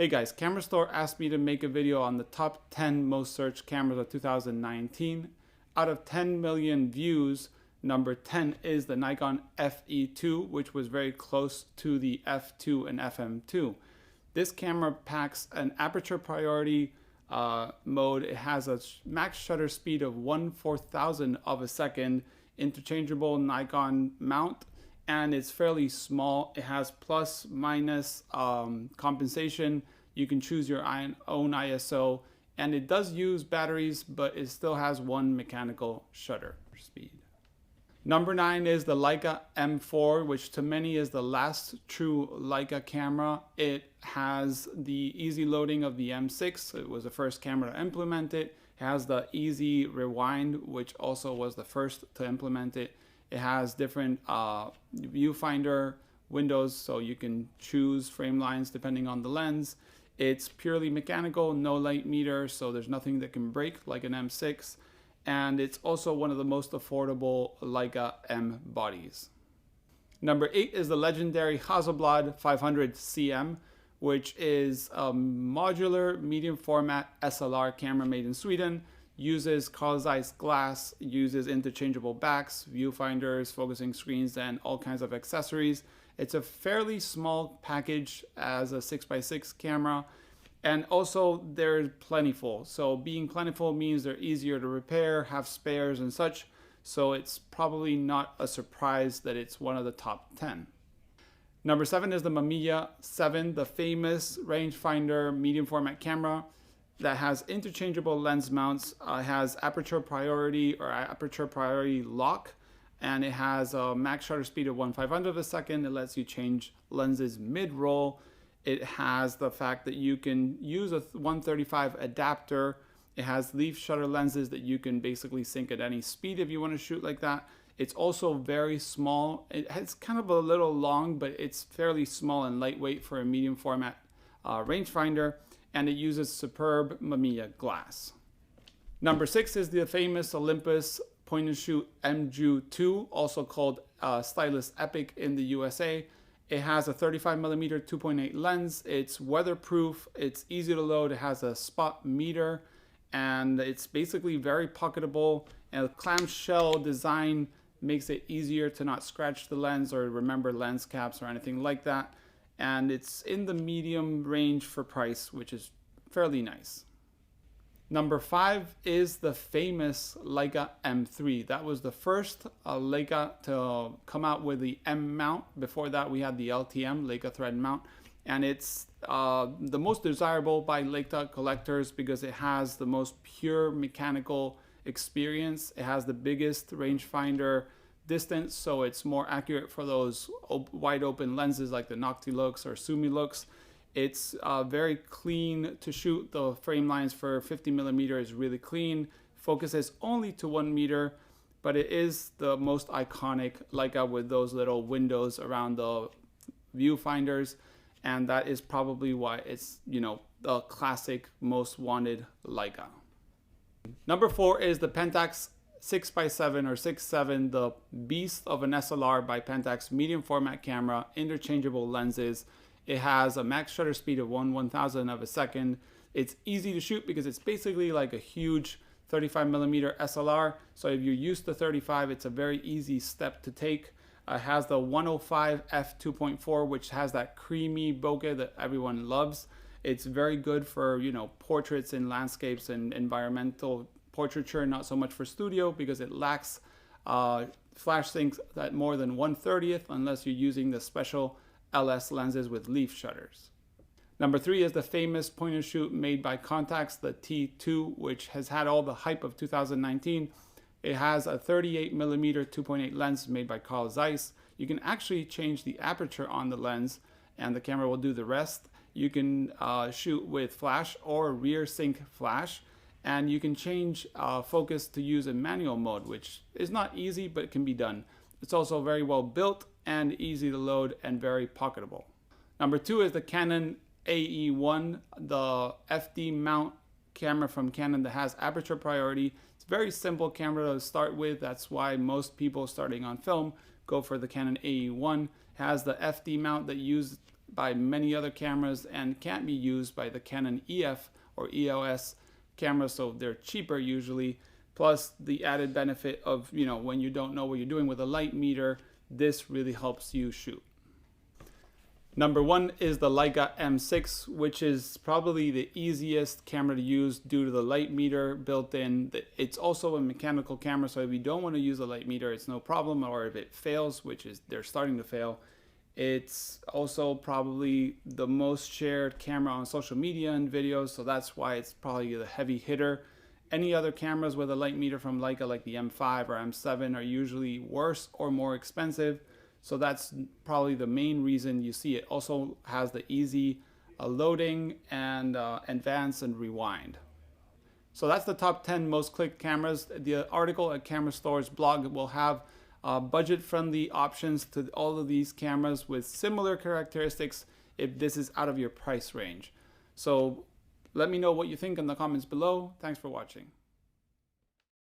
Hey guys, Kamerastore asked me to make a video on the top 10 most searched cameras of 2019. Out of 10 million views, number 10 is the Nikon FE2, which was very close to the F2 and FM2. This camera packs an aperture priority mode. It has a max shutter speed of 1/4000 of a second, interchangeable Nikon mount, and it's fairly small. It has plus minus compensation. You can choose your own ISO, and it does use batteries, but it still has one mechanical shutter speed. Number 9 is the Leica M4, which to many is the last true Leica camera. It has the easy loading of the M6. It was the first camera to implement it. It has the easy rewind, which also was the first to implement it. It has different viewfinder windows, so you can choose frame lines depending on the lens. It's purely mechanical, no light meter, so there's nothing that can break like an M6. And it's also one of the most affordable Leica M bodies. Number 8 is the legendary Hasselblad 500 cm, which is a modular medium format SLR camera made in Sweden. Uses Carl Zeiss glass, uses interchangeable backs, viewfinders, focusing screens, and all kinds of accessories. It's a fairly small package as a 6x6 camera, and also they're plentiful. So being plentiful means they're easier to repair, have spares and such. So it's probably not a surprise that it's one of the top 10. Number 7 is the Mamiya 7, the famous rangefinder medium format camera that has interchangeable lens mounts, has aperture priority or aperture priority lock, and it has a max shutter speed of 1/500 of a second. It lets you change lenses mid-roll. It has the fact that you can use a 135 adapter. It has leaf shutter lenses that you can basically sync at any speed if you want to shoot like that. It's also very small. It's kind of a little long, but it's fairly small and lightweight for a medium format rangefinder. And it uses superb Mamiya glass. Number 6 is the famous Olympus point and shoot MJ2, also called Stylus Epic in the USA. It has a 35mm 2.8 lens. It's weatherproof. It's easy to load. It has a spot meter, and it's basically very pocketable. And the clamshell design makes it easier to not scratch the lens or remember lens caps or anything like that. And it's in the medium range for price, which is fairly nice. Number 5 is the famous Leica M3. That was the first Leica to come out with the M mount. Before that, we had the LTM, Leica thread mount. And it's the most desirable by Leica collectors because it has the most pure mechanical experience. It has the biggest rangefinder distance, so it's more accurate for those wide open lenses like the Noctilux or Sumilux. It's very clean to shoot. The frame lines for 50mm is really clean. Focuses only to 1 meter, but it is the most iconic Leica with those little windows around the viewfinders, and that is probably why it's, you know, the classic most wanted Leica. Number 4 is the Pentax 6x7 or 6.7, the beast of an SLR by Pentax medium format camera, interchangeable lenses. It has a max shutter speed of 1/1000 of a second. It's easy to shoot because it's basically like a huge 35mm SLR. So if you're used to 35, it's a very easy step to take. It has the 105 f2.4, which has that creamy bokeh that everyone loves. It's very good for, you know, portraits and landscapes and environmental portraiture, not so much for studio because it lacks flash sinks at more than 1/30th unless you're using the special LS lenses with leaf shutters. Number 3 is the famous point and shoot made by Contax, the T2, which has had all the hype of 2019. It has a 38mm 2.8 lens made by Carl Zeiss. You can actually change the aperture on the lens and the camera will do the rest. You can shoot with flash or rear sync flash, and you can change focus to use a manual mode, which is not easy, but it can be done. It's also very well built and easy to load and very pocketable. Number 2 is the Canon AE-1, the FD mount camera from Canon that has aperture priority. It's a very simple camera to start with. That's why most people starting on film go for the Canon AE-1. It has the FD mount that by many other cameras and can't be used by the Canon EF or EOS cameras, so they're cheaper usually. Plus the added benefit of, you know, when you don't know what you're doing with a light meter, this really helps you shoot. Number 1 is the Leica M6, which is probably the easiest camera to use due to the light meter built in. It's also a mechanical camera, so if you don't want to use a light meter, it's no problem. Or if it fails, which is they're starting to fail, it's also probably the most shared camera on social media and videos, so that's why it's probably the heavy hitter. Any other cameras with a light meter from Leica, like the M5 or M7, are usually worse or more expensive. So that's probably the main reason you see it. Also has the easy loading and advance and rewind. So that's the top 10 most clicked cameras. The article at Kamerastore's blog will have budget-friendly options to all of these cameras with similar characteristics if this is out of your price range. So let me know what you think in the comments below. Thanks for watching.